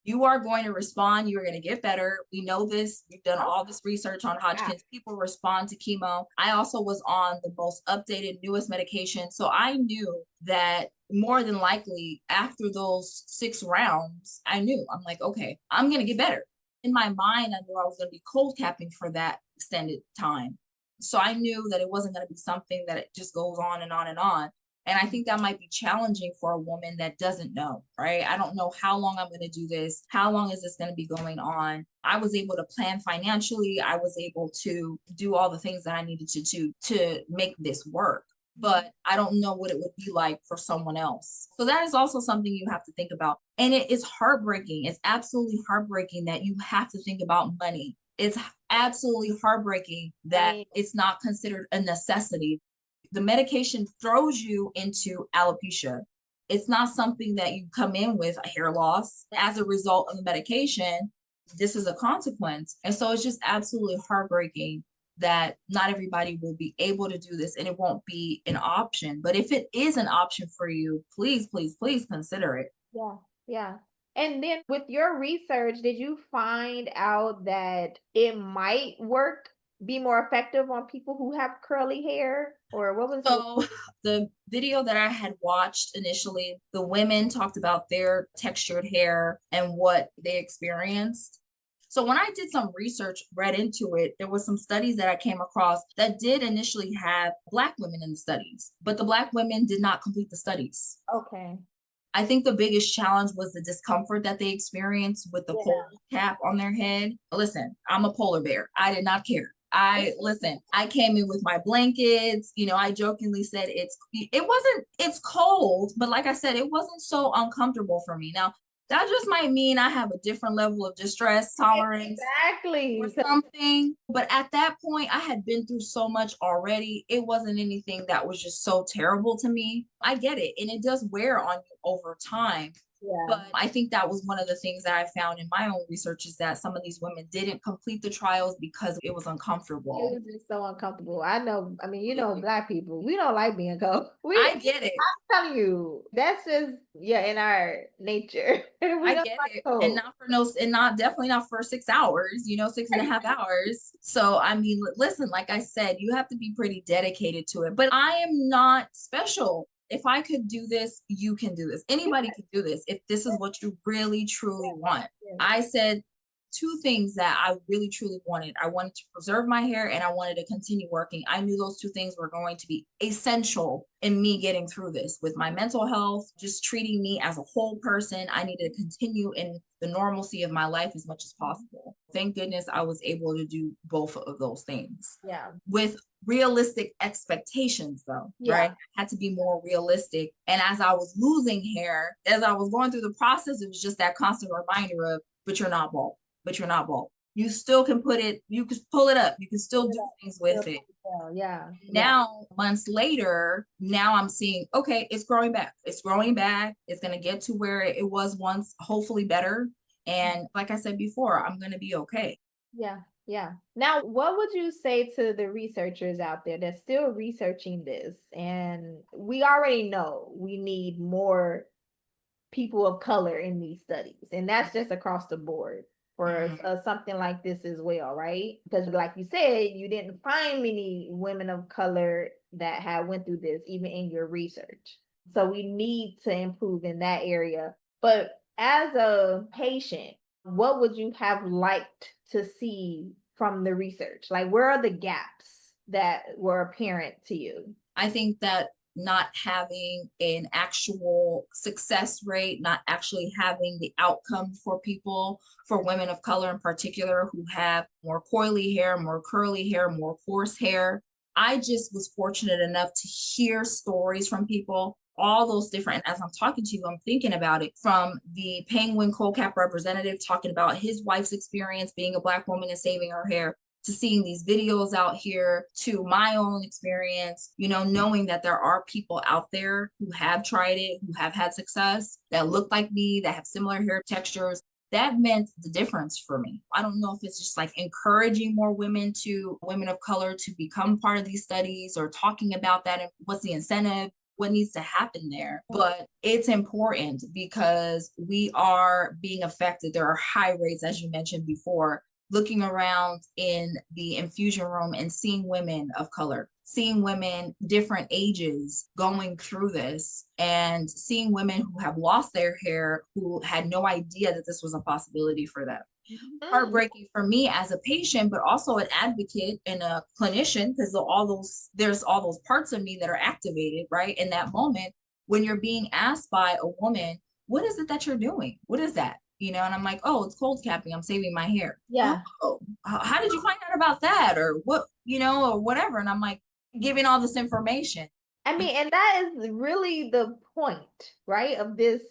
Speaker 2: You are going to respond. You're going to get better. We know this. We've done all this research on Hodgkin's. People respond to chemo. I also was on the most updated, newest medication. So I knew that more than likely after those 6 rounds, I'm like, okay, I'm going to get better. In my mind, I knew I was going to be cold capping for that extended time. So I knew that it wasn't going to be something that it just goes on and on and on. And I think that might be challenging for a woman that doesn't know, right? I don't know how long I'm going to do this. How long is this going to be going on? I was able to plan financially. I was able to do all the things that I needed to do to make this work. But I don't know what it would be like for someone else. So that is also something you have to think about. And it is heartbreaking. It's absolutely heartbreaking that you have to think about money. It's absolutely heartbreaking that it's not considered a necessity. The medication throws you into alopecia. It's not something that you come in with a hair loss as a result of the medication. This is a consequence. And so it's just absolutely heartbreaking that not everybody will be able to do this, and it won't be an option. But if it is an option for you, please, please, please consider it.
Speaker 1: Yeah. And then with your research, did you find out that it might be more effective on people who have curly hair? Or what was
Speaker 2: So the video that I had watched initially, the women talked about their textured hair and what they experienced. So when I did some research, read into it, there was some studies that I came across that did initially have Black women in the studies, but the Black women did not complete the studies.
Speaker 1: Okay.
Speaker 2: I think the biggest challenge was the discomfort that they experienced with the cold cap on their head. Listen, I'm a polar bear. I did not care. I came in with my blankets. I jokingly said it's cold, but like I said, it wasn't so uncomfortable for me. Now, that just might mean I have a different level of distress tolerance.
Speaker 1: Exactly.
Speaker 2: Or something. But at that point, I had been through so much already. It wasn't anything that was just so terrible to me. I get it. And it does wear on you over time. But I think that was one of the things that I found in my own research, is that some of these women didn't complete the trials because it was uncomfortable.
Speaker 1: It was just so uncomfortable. I know. I mean, Black people, we don't like being cold.
Speaker 2: I get it.
Speaker 1: I'm telling you, that's just in our nature.
Speaker 2: I get it. And definitely not for 6 hours, 6.5 hours. So I mean, listen, like I said, you have to be pretty dedicated to it. But I am not special. If I could do this, you can do this. Anybody can do this if this is what you really, truly want. I said 2 things that I really, truly wanted. I wanted to preserve my hair, and I wanted to continue working. I knew those 2 things were going to be essential in me getting through this with my mental health, just treating me as a whole person. I needed to continue in the normalcy of my life as much as possible. Thank goodness I was able to do both of those things. With realistic expectations, though, right? I had to be more realistic. And as I was losing hair, as I was going through the process, it was just that constant reminder of, but you're not bald. But you're not bald. You still can you can pull it up. You can still do things with it. Now, months later, now I'm seeing, okay, it's growing back. It's growing back. It's going to get to where it was once, hopefully better. And like I said before, I'm going to be okay.
Speaker 1: Yeah. Now, what would you say to the researchers out there that's still researching this? And we already know we need more people of color in these studies, and that's just across the board for
Speaker 2: Mhm.
Speaker 1: something like this as well, right? Because, like you said, you didn't find many women of color that had went through this, even in your research. So we need to improve in that area. But as a patient, what would you have liked to see from the research? Like, where are the gaps that were apparent to you?
Speaker 2: I think that not having an actual success rate, not actually having the outcome for people, for women of color in particular, who have more coily hair, more curly hair, more coarse hair. I just was fortunate enough to hear stories from people, all those different, as I'm talking to you, I'm thinking about it, from the Penguin Coal Cap representative talking about his wife's experience being a Black woman and saving her hair, to seeing these videos out here, to my own experience, knowing that there are people out there who have tried it, who have had success, that look like me, that have similar hair textures. That meant the difference for me. I don't know if it's just like encouraging more women of color to become part of these studies, or talking about that and what's the incentive, what needs to happen there. But it's important because we are being affected. There are high rates, as you mentioned before, looking around in the infusion room and seeing women of color, seeing women different ages going through this, and seeing women who have lost their hair, who had no idea that this was a possibility for them.
Speaker 1: Mhm.
Speaker 2: Heartbreaking for me as a patient, but also an advocate and a clinician, because there's all those parts of me that are activated right in that moment when you're being asked by a woman, what is it that you're doing? What is that? And I'm like, oh, it's cold capping. I'm saving my hair.
Speaker 1: Yeah.
Speaker 2: Oh, how did you find out about that? Or what, or whatever. And I'm like, giving all this information.
Speaker 1: I mean, and that is really the point, right, of this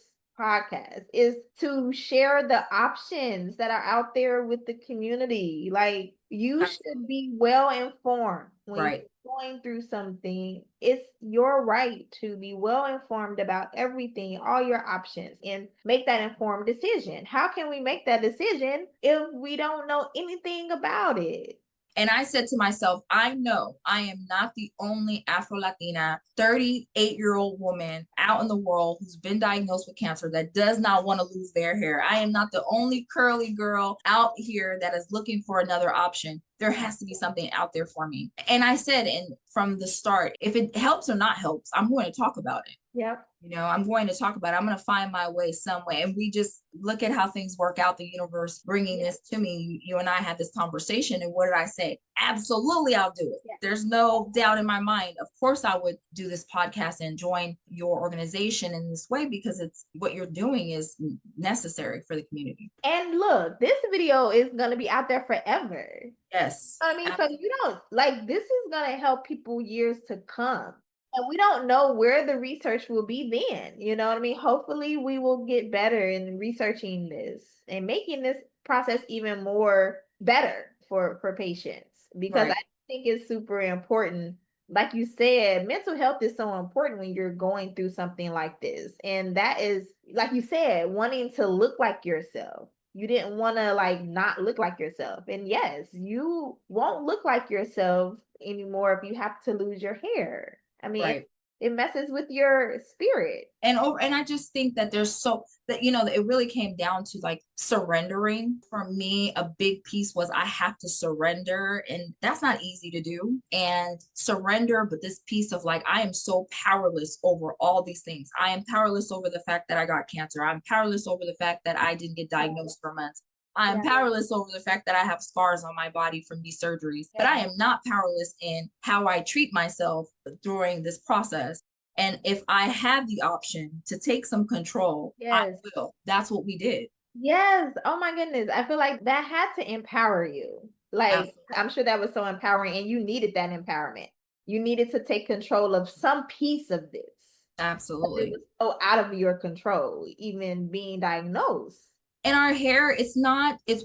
Speaker 1: podcast is to share the options that are out there with the community. Like, you should be well informed when
Speaker 2: Right.
Speaker 1: you're going through something. It's your right to be well informed about everything, all your options, and make that informed decision. How can we make that decision if we don't know anything about it?
Speaker 2: And I said to myself, I know I am not the only Afro Latina 38-year-old woman out in the world who's been diagnosed with cancer that does not want to lose their hair. I am not the only curly girl out here that is looking for another option. There has to be something out there for me. And I said, and from the start, if it helps or not helps, I'm going to talk about it.
Speaker 1: Yep.
Speaker 2: I'm going to talk about it. I'm going to find my way some way. And we just look at how things work out, the universe bringing this to me. You and I had this conversation. And what did I say? Absolutely, I'll do it.
Speaker 1: Yeah.
Speaker 2: There's no doubt in my mind. Of course, I would do this podcast and join your organization in this way, because it's what you're doing is necessary for the community.
Speaker 1: And look, this video is going to be out there forever.
Speaker 2: Yes.
Speaker 1: I mean, so you don't like this is going to help people years to come. And we don't know where the research will be then. You know what I mean? Hopefully, we will get better in researching this and making this process even more better for patients, because
Speaker 2: Right.
Speaker 1: I think it's super important. Like you said, mental health is so important when you're going through something like this. And that is, like you said, wanting to look like yourself. You didn't want to like not look like yourself. And yes, you won't look like yourself anymore if you have to lose your hair. I mean,
Speaker 2: Right.
Speaker 1: it messes with your spirit.
Speaker 2: And I just think that there's so that it really came down to like surrendering. For me, a big piece was I have to surrender, and that's not easy to do. And surrender, but this piece of like, I am so powerless over all these things. I am powerless over the fact that I got cancer. I'm powerless over the fact that I didn't get diagnosed for months. I am
Speaker 1: Yeah.
Speaker 2: powerless over the fact that I have scars on my body from these surgeries, but I am not powerless in how I treat myself during this process. And if I have the option to take some control, I
Speaker 1: Yes.
Speaker 2: will. That's what we did.
Speaker 1: Yes. Oh my goodness. I feel like that had to empower you. Like,
Speaker 2: Absolutely.
Speaker 1: I'm sure that was so empowering, and you needed that empowerment. You needed to take control of some piece of this. It
Speaker 2: Absolutely.
Speaker 1: was so out of your control, even being diagnosed.
Speaker 2: And our hair, it's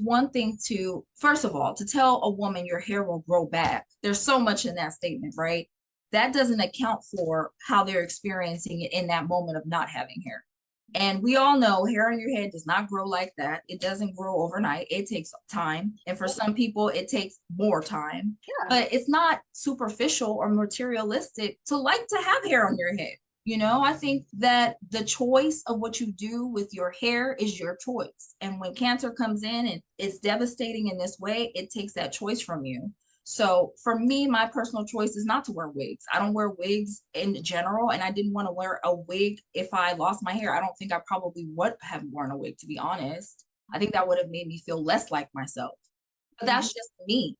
Speaker 2: one thing to, first of all, to tell a woman your hair will grow back. There's so much in that statement, right? That doesn't account for how they're experiencing it in that moment of not having hair. And we all know hair on your head does not grow like that. It doesn't grow overnight. It takes time. And for some people, it takes more time.
Speaker 1: Yeah.
Speaker 2: But it's not superficial or materialistic to like to have hair on your head. You know, I think that the choice of what you do with your hair is your choice. And when cancer comes in and it's devastating in this way, it takes that choice from you. So for me, my personal choice is not to wear wigs. I don't wear wigs in general, and I didn't want to wear a wig if I lost my hair. I don't think I probably would have worn a wig, to be honest. I think that would have made me feel less like myself. But
Speaker 1: Mhm.
Speaker 2: that's just me.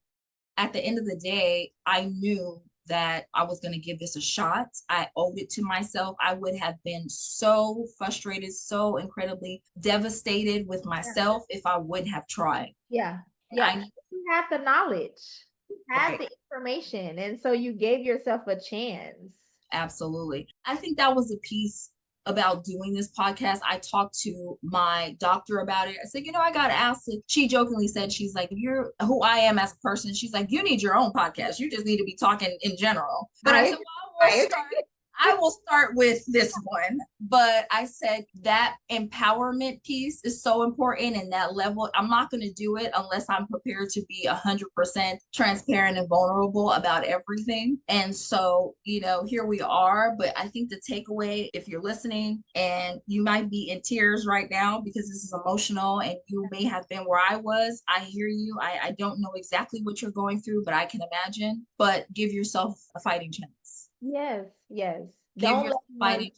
Speaker 2: At the end of the day, I knew that I was going to give this a shot. I owed it to myself. I would have been so frustrated, so incredibly devastated with
Speaker 1: Yeah.
Speaker 2: myself if I wouldn't have tried.
Speaker 1: Yeah.
Speaker 2: And
Speaker 1: Yeah.
Speaker 2: I knew,
Speaker 1: You had the knowledge, you had
Speaker 2: right.
Speaker 1: the information, and so you gave yourself a chance.
Speaker 2: Absolutely. I think that was the piece about doing this podcast. I talked to my doctor about it. I said, I got asked it. She jokingly said, she's like, you're who I am as a person. She's like, you need your own podcast. You just need to be talking in general. But I
Speaker 1: I
Speaker 2: said,
Speaker 1: agree.
Speaker 2: well,
Speaker 1: I
Speaker 2: we'll start.
Speaker 1: agree.
Speaker 2: I will start with this one, but I said that empowerment piece is so important in that level. I'm not going to do it unless I'm prepared to be 100% transparent and vulnerable about everything. And so, here we are. But I think the takeaway, if you're listening and you might be in tears right now because this is emotional and you may have been where I was, I hear you. I don't know exactly what you're going through, but I can imagine. But give yourself a fighting chance.
Speaker 1: Yes, yes.
Speaker 2: Give yourself fighting.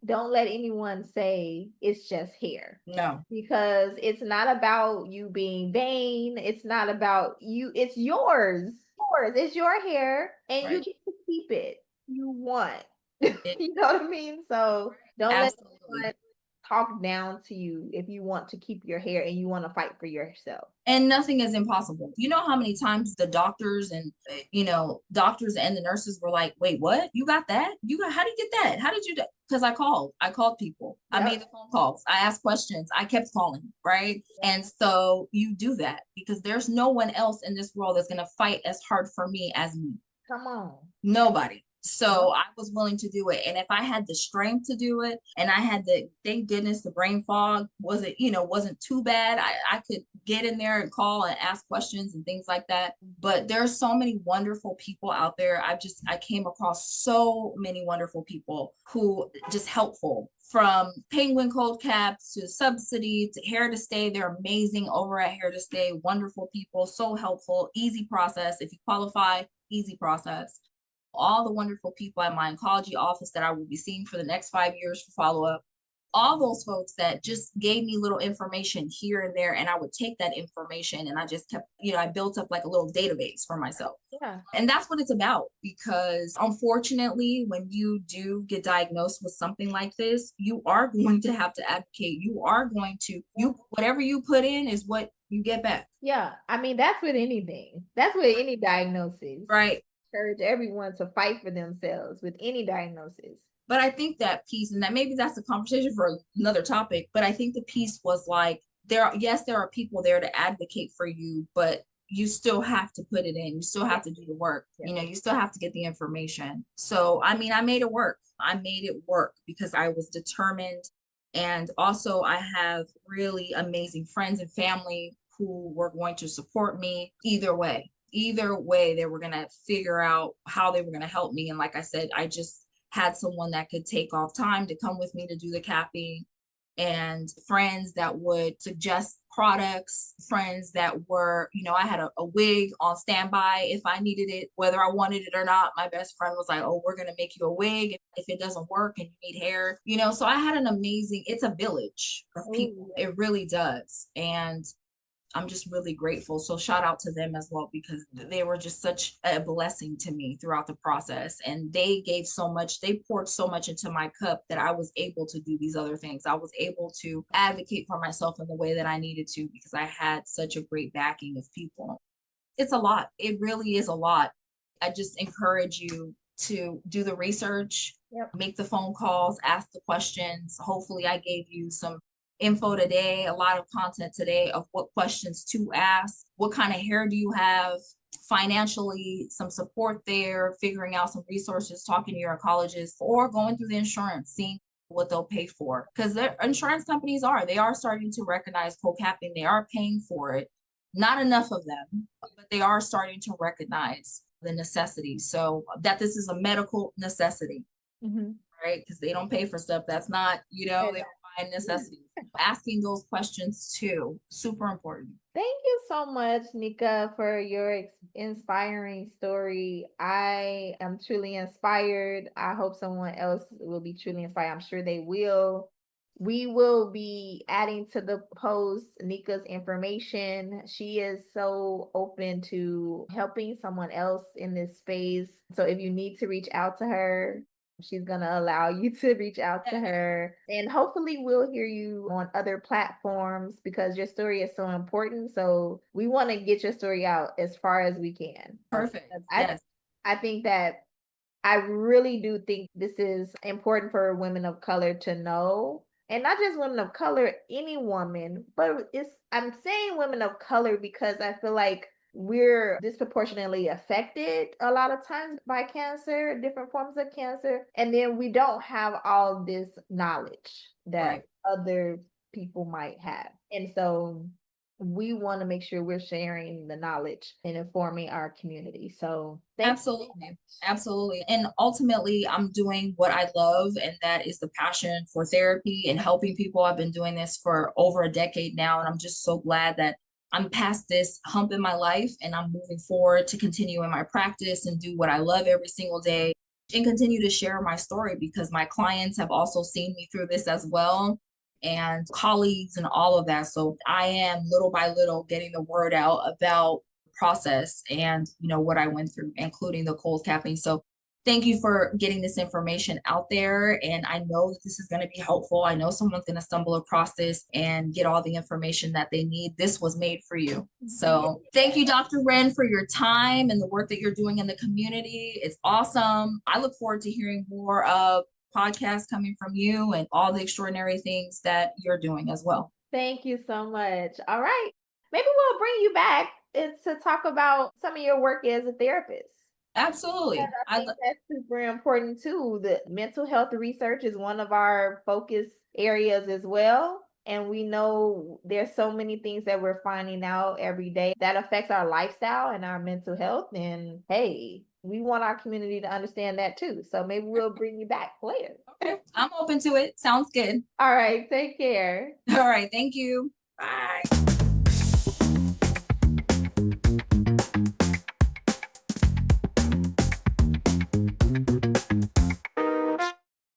Speaker 1: Don't let anyone say it's just hair.
Speaker 2: No.
Speaker 1: Because it's not about you being vain. It's not about you. It's yours. Yours. It's your hair, and you
Speaker 2: Right.
Speaker 1: get to keep it. You want.
Speaker 2: It,
Speaker 1: You know what I mean? So don't let
Speaker 2: absolutely.
Speaker 1: anyone talk down to you if you want to keep your hair and you want to fight for yourself.
Speaker 2: And nothing is impossible. You know how many times the doctors and doctors and the nurses were like, "Wait, what? You got that? How did you get that? How did you do?" Because I called. I called people. I made
Speaker 1: Yep.
Speaker 2: the phone calls. I asked questions. I kept calling, right? And so you do that because there's no one else in this world that's going to fight as hard for me as me.
Speaker 1: Come on.
Speaker 2: Nobody.
Speaker 1: Nope.
Speaker 2: So I was willing to do it. And if I had the strength to do it and I had thank goodness the brain fog wasn't too bad. I could get in there and call and ask questions and things like that. But there's so many wonderful people out there. I came across so many wonderful people who just helpful, from penguin cold caps to subsidy to hair to stay. They're amazing over at Hair to Stay. Wonderful people, so helpful, easy process. If you qualify, easy process. All the wonderful people at my oncology office that I will be seeing for the next 5 years for follow-up, all those folks that just gave me little information here and there, and I would take that information and I just kept, I built up like a little database for myself.
Speaker 1: Yeah.
Speaker 2: And that's what it's about, because unfortunately, when you do get diagnosed with something like this, you are going to have to advocate. You are going to, whatever you put in is what you get back.
Speaker 1: Yeah. I mean, that's with anything. That's with any diagnosis.
Speaker 2: Right.
Speaker 1: Encourage everyone to fight for themselves with any diagnosis.
Speaker 2: But I think that piece, and that maybe that's a conversation for another topic, but I think the piece was like, there are people there to advocate for you, but you still have to put it in. You still have to do the work.
Speaker 1: Yeah.
Speaker 2: You still have to get the information. So, I mean, I made it work. I made it work because I was determined. And also, I have really amazing friends and family who were going to support me either way. Either way, they were going to figure out how they were going to help me. And like I said, I just had someone that could take off time to come with me to do the capping, and friends that would suggest products, friends that were, I had a wig on standby if I needed it, whether I wanted it or not. My best friend was like, "Oh, we're going to make you a wig if it doesn't work and you need hair." So I had it's a village of people.
Speaker 1: Yeah.
Speaker 2: It really does. And I'm just really grateful. So shout out to them as well, because they were just such a blessing to me throughout the process. And they gave so much, they poured so much into my cup that I was able to do these other things. I was able to advocate for myself in the way that I needed to because I had such a great backing of people. It's a lot. It really is a lot. I just encourage you to do the research,
Speaker 1: Yep.
Speaker 2: make the phone calls, ask the questions. Hopefully, I gave you some info today, a lot of content today of what questions to ask, what kind of hair do you have, financially, some support there, figuring out some resources, talking to your oncologist, or going through the insurance, seeing what they'll pay for, because their insurance companies they are starting to recognize co-capping. They are paying for it. Not enough of them, but they are starting to recognize the necessity. So that this is a medical necessity,
Speaker 1: Mm-hmm.
Speaker 2: right? Because they don't pay for stuff that's not, they don't find necessities. Asking those questions too, super important.
Speaker 1: Thank you so much, Nika, for your inspiring story. I am truly inspired. I hope someone else will be truly inspired. I'm sure they will. We will be adding to the post Nika's information. She is so open to helping someone else in this space. So if you need to reach out to her, she's going to allow you to reach out to her. And hopefully, we'll hear you on other platforms because your story is so important. So, we want to get your story out as far as we can.
Speaker 2: Perfect.
Speaker 1: I,
Speaker 2: Yes.
Speaker 1: I think that I really do think this is important for women of color to know. And not just women of color, any woman, but I'm saying women of color because I feel like we're disproportionately affected a lot of times by cancer, different forms of cancer. And then we don't have all this knowledge that other people might have. And so we want to make sure we're sharing the knowledge and informing our community. So
Speaker 2: absolutely. Absolutely. And ultimately, I'm doing what I love, and that is the passion for therapy and helping people. I've been doing this for over a decade now, and I'm just so glad that I'm past this hump in my life and I'm moving forward to continue in my practice and do what I love every single day and continue to share my story, because my clients have also seen me through this as well, and colleagues and all of that. So I am little by little getting the word out about the process and what I went through, including the cold capping. So thank you for getting this information out there. And I know that this is going to be helpful. I know someone's going to stumble across this and get all the information that they need. This was made for you. So thank you, Dr. Wren, for your time and the work that you're doing in the community. It's awesome. I look forward to hearing more of podcasts coming from you and all the extraordinary things that you're doing as well.
Speaker 1: Thank you so much. All right. Maybe we'll bring you back to talk about some of your work as a therapist.
Speaker 2: Absolutely.
Speaker 1: I think that's super important too. The mental health research is one of our focus areas as well. And we know there's so many things that we're finding out every day that affects our lifestyle and our mental health. And hey, we want our community to understand that too. So maybe we'll bring you back later.
Speaker 2: Okay, I'm open to it. Sounds good.
Speaker 1: All right. Take care.
Speaker 2: All right. Thank you.